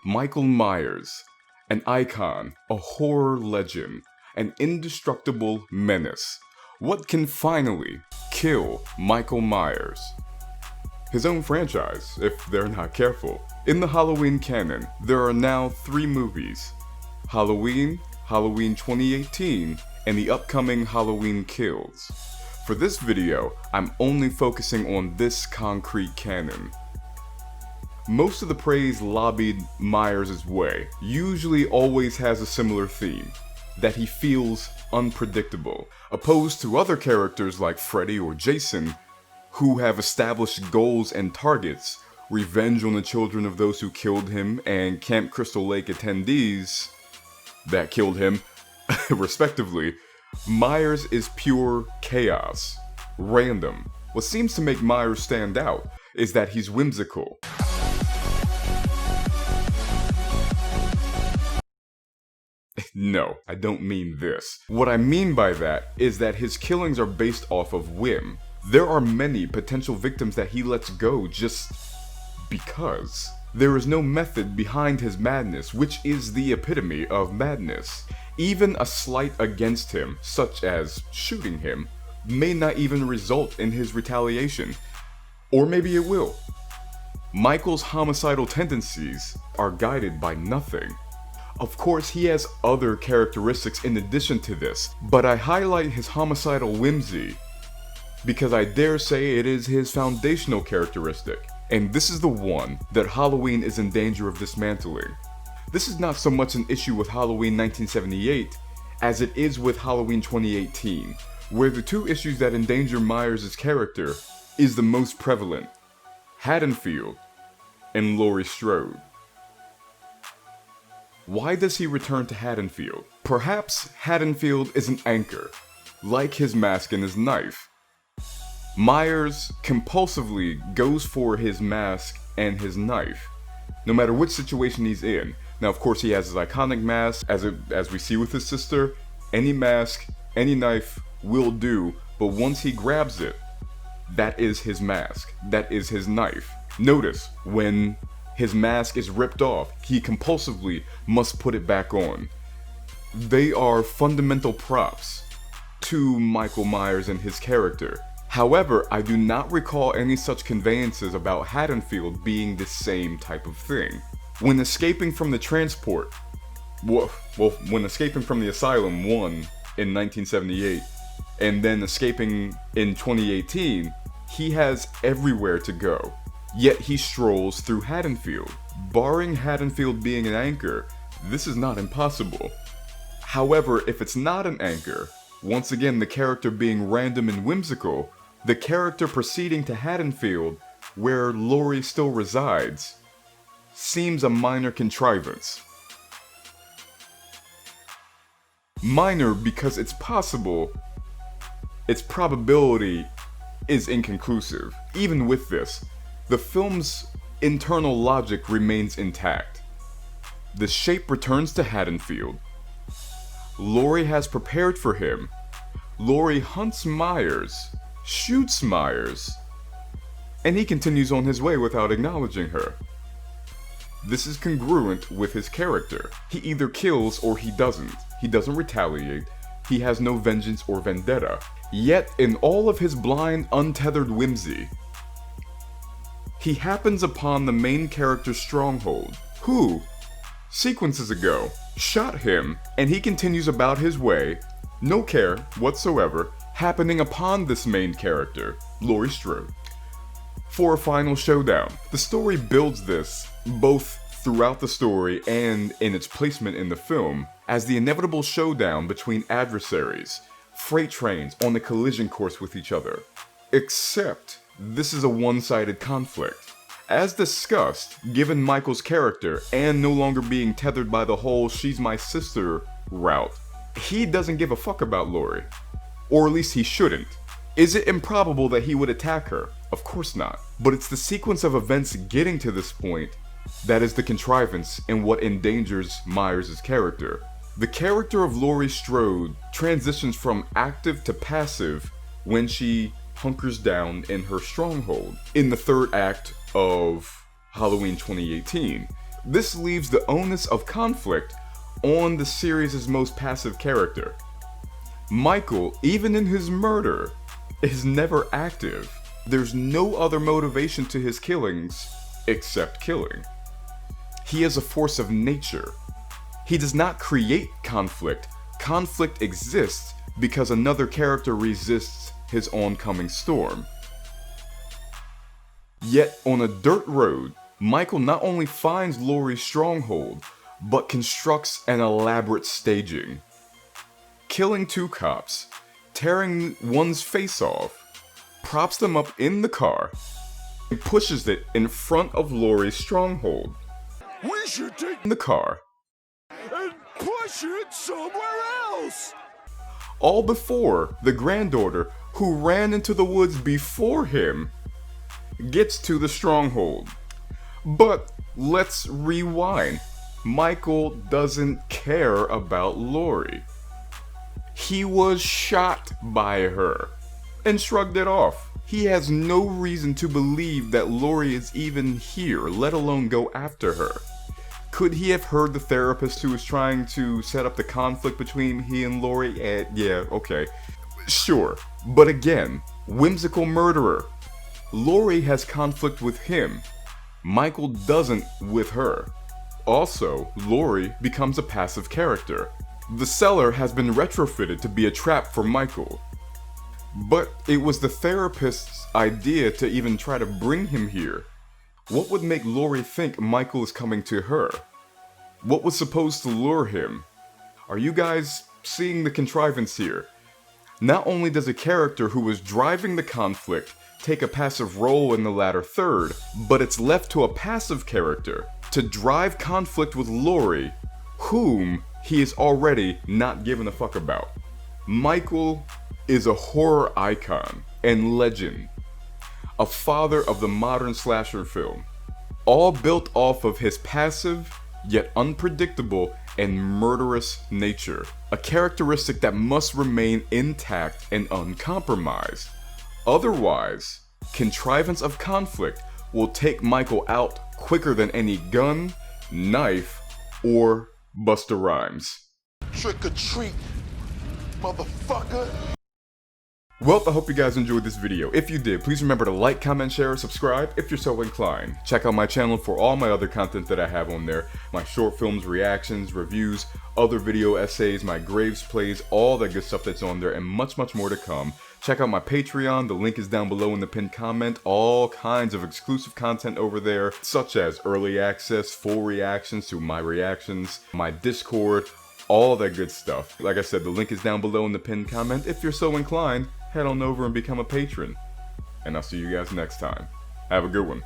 Michael Myers, an icon, a horror legend, an indestructible menace. What can finally kill Michael Myers? His own franchise, if they're not careful. In the Halloween canon, there are now 3 movies: Halloween, Halloween 2018, and the upcoming Halloween Kills. For this video, I'm only focusing on this concrete canon. Most of the praise lobbied Myers' way usually always has a similar theme, that he feels unpredictable, opposed to other characters like Freddy or Jason, who have established goals and targets, revenge on the children of those who killed him, and Camp Crystal Lake attendees that killed him, respectively. Myers is pure chaos, random. What seems to make Myers stand out is that he's whimsical. No, I don't mean this. What I mean by that is that his killings are based off of whim. There are many potential victims that he lets go just because. There is no method behind his madness, which is the epitome of madness. Even a slight against him, such as shooting him, may not even result in his retaliation. Or maybe it will. Michael's homicidal tendencies are guided by nothing. Of course, he has other characteristics in addition to this, but I highlight his homicidal whimsy because I dare say it is his foundational characteristic, and this is the one that Halloween is in danger of dismantling. This is not so much an issue with Halloween 1978 as it is with Halloween 2018, where the 2 issues that endanger Myers' character is the most prevalent: Haddonfield and Laurie Strode. Why does he return to Haddonfield? Perhaps Haddonfield is an anchor, like his mask and his knife. Myers compulsively goes for his mask and his knife, no matter which situation he's in. Now, of course, he has his iconic mask, as we see with his sister. Any mask, any knife will do, but once he grabs it, that is his mask, that is his knife. Notice, when his mask is ripped off, he compulsively must put it back on. They are fundamental props to Michael Myers and his character. However, I do not recall any such conveyances about Haddonfield being the same type of thing. When escaping from the transport, when escaping from the asylum, one in 1978, and then escaping in 2018, he has everywhere to go. Yet he strolls through Haddonfield. Barring Haddonfield being an anchor, this is not impossible. However, if it's not an anchor, once again the character being random and whimsical, the character proceeding to Haddonfield, where Laurie still resides, seems a minor contrivance. Minor because it's possible, its probability is inconclusive. Even with this, the film's internal logic remains intact. The shape returns to Haddonfield. Laurie has prepared for him. Laurie hunts Myers, shoots Myers, and he continues on his way without acknowledging her. This is congruent with his character. He either kills or he doesn't. He doesn't retaliate. He has no vengeance or vendetta. Yet, in all of his blind, untethered whimsy, he happens upon the main character's stronghold, who, sequences ago, shot him, and he continues about his way, no care whatsoever happening upon this main character, Laurie Strode, for a final showdown. The story builds this, both throughout the story and in its placement in the film, as the inevitable showdown between adversaries, freight trains on a collision course with each other. Except, this is a one-sided conflict. As discussed, given Michael's character and no longer being tethered by the whole "she's my sister" route, he doesn't give a fuck about Laurie. Or at least he shouldn't. Is it improbable that he would attack her? Of course not. But it's the sequence of events getting to this point that is the contrivance and what endangers Myers' character. The character of Laurie Strode transitions from active to passive when she hunkers down in her stronghold in the 3rd act of Halloween 2018, This leaves the onus of conflict on the series' most passive character. Michael, even in his murder, is never active. There's no other motivation to his killings except killing. He is a force of nature. He does not create conflict. Conflict exists because another character resists his oncoming storm. Yet, on a dirt road, Michael not only finds Laurie's stronghold, but constructs an elaborate staging. Killing 2 cops, tearing one's face off, props them up in the car, and pushes it in front of Laurie's stronghold. We should take the car and push it somewhere else! All before the granddaughter, who ran into the woods before him, gets to the stronghold. But let's rewind. Michael doesn't care about Laurie. He was shot by her and shrugged it off. He has no reason to believe that Laurie is even here, let alone go after her. Could he have heard the therapist who was trying to set up the conflict between he and Laurie? Yeah, okay. Sure. But again, whimsical murderer. Laurie has conflict with him. Michael doesn't with her. Also, Laurie becomes a passive character. The cellar has been retrofitted to be a trap for Michael. But it was the therapist's idea to even try to bring him here. What would make Laurie think Michael is coming to her? What was supposed to lure him? Are you guys seeing the contrivance here? Not only does a character who was driving the conflict take a passive role in the latter third, but it's left to a passive character to drive conflict with Laurie, whom he is already not giving a fuck about. Michael is a horror icon and legend, a father of the modern slasher film, all built off of his passive yet unpredictable and murderous nature, a characteristic that must remain intact and uncompromised. Otherwise, contrivance of conflict will take Michael out quicker than any gun, knife, or Busta Rhymes. Trick or treat, motherfucker. Well, I hope you guys enjoyed this video. If you did, please remember to like, comment, share, subscribe if you're so inclined. Check out my channel for all my other content that I have on there. My short films, reactions, reviews, other video essays, my Graves plays, all that good stuff that's on there, and much, much more to come. Check out my Patreon, the link is down below in the pinned comment. All kinds of exclusive content over there, such as early access, full reactions to my reactions, my Discord, all that good stuff. Like I said, the link is down below in the pinned comment. If you're so inclined, head on over and become a patron. And I'll see you guys next time. Have a good one.